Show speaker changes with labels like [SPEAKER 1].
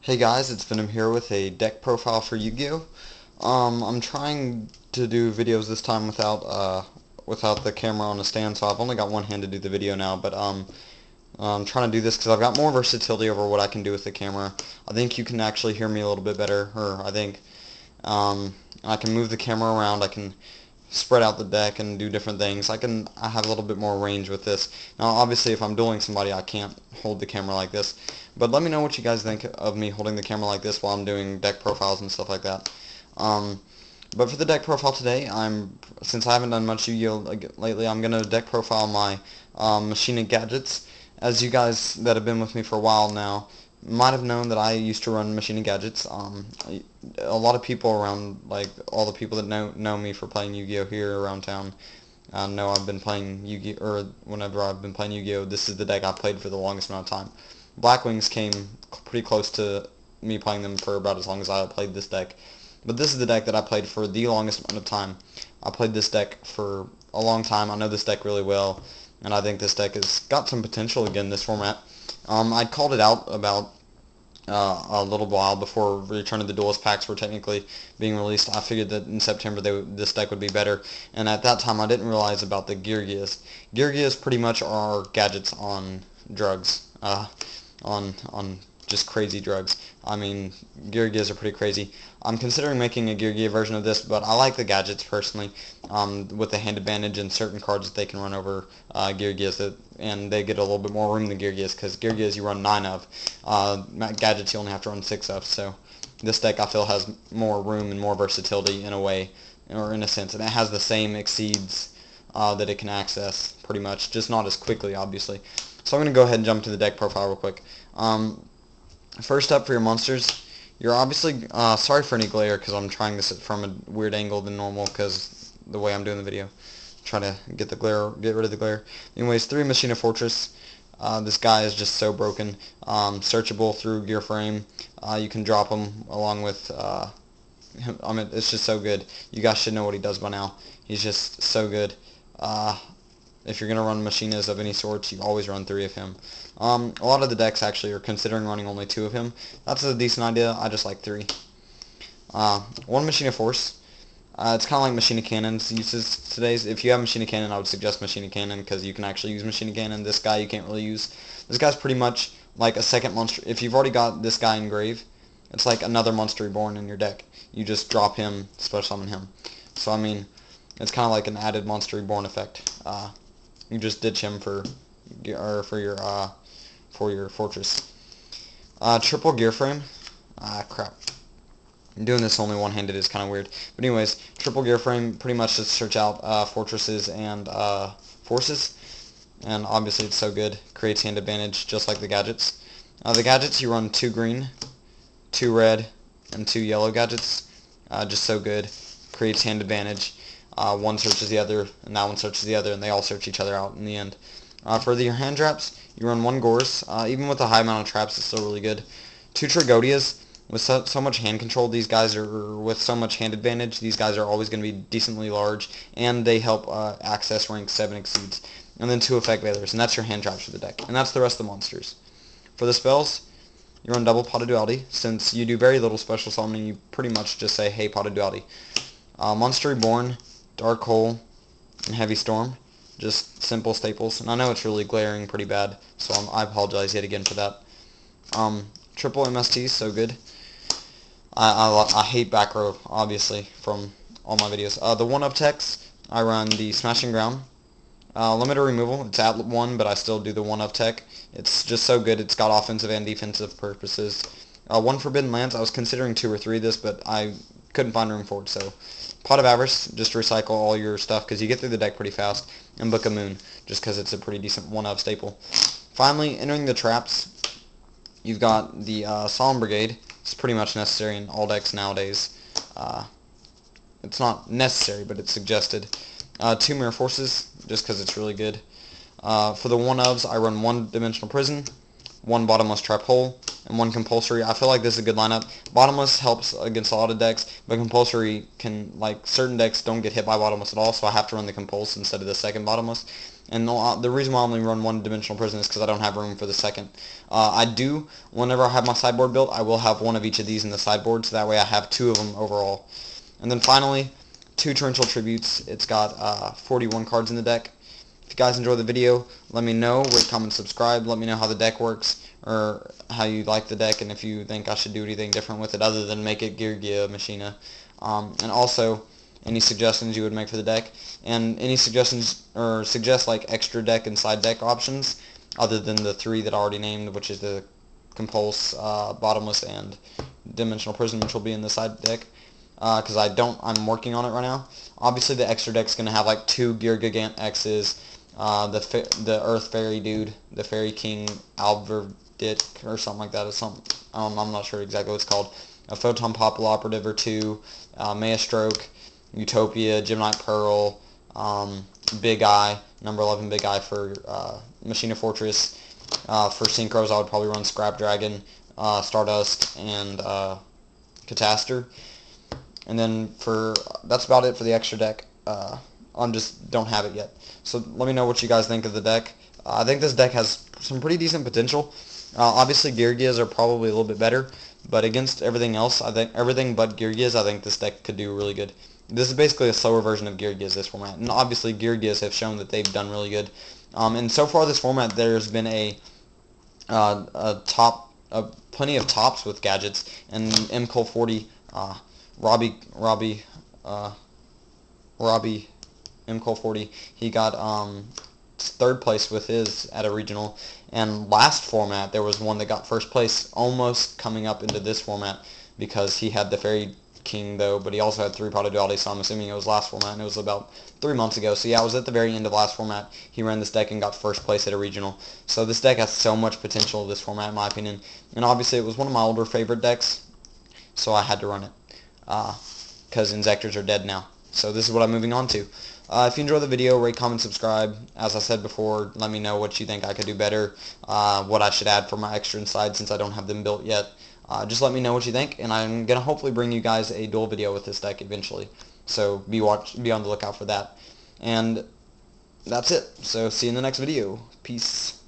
[SPEAKER 1] Hey guys, it's zVeNoMz here with a deck profile for Yu-Gi-Oh! I'm trying to do videos this time without the camera on a stand, so I've only got one hand to do the video now, but I'm trying to do this because I've got more versatility over what I can do with the camera. I think you can actually hear me a little bit better, or I think I can move the camera around, I can spread out the deck and do different things. I have a little bit more range with this. Now obviously if I'm dueling somebody I can't hold the camera like this. But let me know what you guys think of me holding the camera like this while I'm doing deck profiles and stuff like that. But for the deck profile today, since I haven't done much Yu-Gi-Oh lately, I'm gonna deck profile my Machina Gadgets. As you guys that have been with me for a while now might have known that I used to run Machina Gadgets. A lot of people around, like all the people that know me for playing Yu-Gi-Oh here around town, know I've been playing Yu-Gi-Oh, or whenever I've been playing Yu-Gi-Oh, this is the deck I've played for the longest amount of time. Black Wings came pretty close to me playing them for about as long as I played this deck. But this is the deck that I played for the longest amount of time. I played this deck for a long time. I know this deck really well, and I think this deck has got some potential again in this format. I called it out about a little while before Return of the Duelist packs were technically being released. I figured that in September this deck would be better, and at that time I didn't realize about the Gear Gears. Gear Gears pretty much are gadgets on drugs, on just crazy drugs. I mean, Gear Gears are pretty crazy. I'm considering making a Gear Gear version of this, but I like the gadgets personally, with the hand advantage and certain cards that they can run over Gear Gears, and they get a little bit more room than Gear Gears, because Gear Gears you run 9 of, gadgets you only have to run 6 of, so this deck I feel has more room and more versatility in a way, or in a sense, and it has the same exceeds that it can access, pretty much, just not as quickly, obviously. So I'm going to go ahead and jump to the deck profile real quick. First up for your monsters, you're obviously, sorry for any glare because I'm trying this from a weird angle than normal because the way I'm doing the video. Try to get rid of the glare. Anyways, 3 Machina Fortress. This guy is just so broken. Searchable through Gear Frame. You can drop him along with, I mean, it's just so good. You guys should know what he does by now. He's just so good. If you're going to run Machinas of any sorts, you always run 3 of him. A lot of the decks actually are considering running only 2 of him. That's a decent idea. I just like 3. 1 Machina Force. It's kind of like Machina Cannon's uses today. If you have Machina Cannon, I would suggest Machina Cannon because you can actually use Machina Cannon. This guy you can't really use. This guy's pretty much like a second monster. If you've already got this guy in grave, it's like another monster reborn in your deck. You just drop him, special summon him. So I mean, it's kind of like an added monster reborn effect. You just ditch him for your fortress. Triple Gear Frame. Crap. Doing this only one-handed is kind of weird. But anyways, Triple Gear Frame pretty much just search out fortresses and forces. And obviously it's so good. Creates hand advantage just like the gadgets. The gadgets you run 2 green, 2 red, and 2 yellow gadgets. Just so good. Creates hand advantage. One searches the other, and that one searches the other, and they all search each other out in the end. For your hand traps, you run 1 Gores. Even with a high amount of traps, it's still really good. 2 Trigodias. With so much hand control, these guys are, with so much hand advantage, these guys are always going to be decently large, and they help access rank 7 exceeds. And then 2 Effect Veilers, and that's your hand traps for the deck. And that's the rest of the monsters. For the spells, you run double Pot of Duality. Since you do very little special summoning, you pretty much just say, hey, Pot of Duality. Monster Reborn, Dark Hole, and Heavy Storm. Just simple staples. And I know it's really glaring pretty bad, so I apologize yet again for that. Triple MST, so good. I hate back row, obviously, from all my videos. The 1-up techs, I run the Smashing Ground. Limiter removal, it's at 1, but I still do the 1-up tech. It's just so good. It's got offensive and defensive purposes. 1 Forbidden Lands, I was considering 2 or 3 of this, but I couldn't find room for it, so Pot of Avarice, just to recycle all your stuff because you get through the deck pretty fast, and Book of Moon, just because it's a pretty decent 1-up staple. Finally, entering the traps, you've got the Solemn Brigade. It's pretty much necessary in all decks nowadays. It's not necessary, but it's suggested. 2 Mirror Forces, just because it's really good. For the 1-ofs, I run 1 Dimensional Prison, 1 Bottomless Trap Hole, and 1 compulsory. I feel like this is a good lineup. Bottomless helps against a lot of decks, but compulsory can, like, certain decks don't get hit by bottomless at all, so I have to run the compulse instead of the second bottomless. And the reason why I only run 1 dimensional prison is because I don't have room for the second. I do, whenever I have my sideboard built, I will have 1 of each of these in the sideboard, so that way I have 2 of them overall. And then finally, 2 torrential tributes. It's got 41 cards in the deck. If you guys enjoy the video, let me know. Rate, comment, subscribe. Let me know how the deck works, or how you like the deck, and if you think I should do anything different with it other than make it Gear Machina. And also, any suggestions you would make for the deck, and any suggestions, or suggest like extra deck and side deck options other than the 3 that I already named, which is the Compulse, Bottomless, and Dimensional Prison, which will be in the side deck. Because I'm working on it right now. Obviously, the extra deck's gonna have like 2 Gear Gigant X's, the Earth Fairy dude, the Fairy King Alverdit or something like that. I'm not sure exactly what it's called. A Photon Popple Operative or 2, Maelstrom, Utopia, Gemini Pearl, Big Eye, number 11 Big Eye for Machina Fortress. For Synchros, I would probably run Scrap Dragon, Stardust, and Catastor. And then that's about it for the extra deck. I just don't have it yet. So let me know what you guys think of the deck. I think this deck has some pretty decent potential. Obviously, Gears are probably a little bit better, but against everything else, I think everything but Gears, I think this deck could do really good. This is basically a slower version of Gears, this format. And obviously, Gears have shown that they've done really good. And so far, this format, there's been plenty of tops with gadgets, and MCOL 40. Robbie MCOL 40, he got 3rd place with his at a regional, and last format there was one that got 1st place, almost coming up into this format, because he had the Fairy King though, but he also had 3 Prodigality, so I'm assuming it was last format, and it was about 3 months ago. So yeah, I was at the very end of last format. He ran this deck and got 1st place at a regional. So this deck has so much potential, this format, in my opinion, and obviously it was one of my older favorite decks, so I had to run it. Because Inzectors are dead now. So this is what I'm moving on to. If you enjoy the video, rate, comment, subscribe. As I said before, let me know what you think I could do better, what I should add for my extra inside since I don't have them built yet. Just let me know what you think, and I'm going to hopefully bring you guys a duel video with this deck eventually. So be on the lookout for that. And that's it. So see you in the next video. Peace.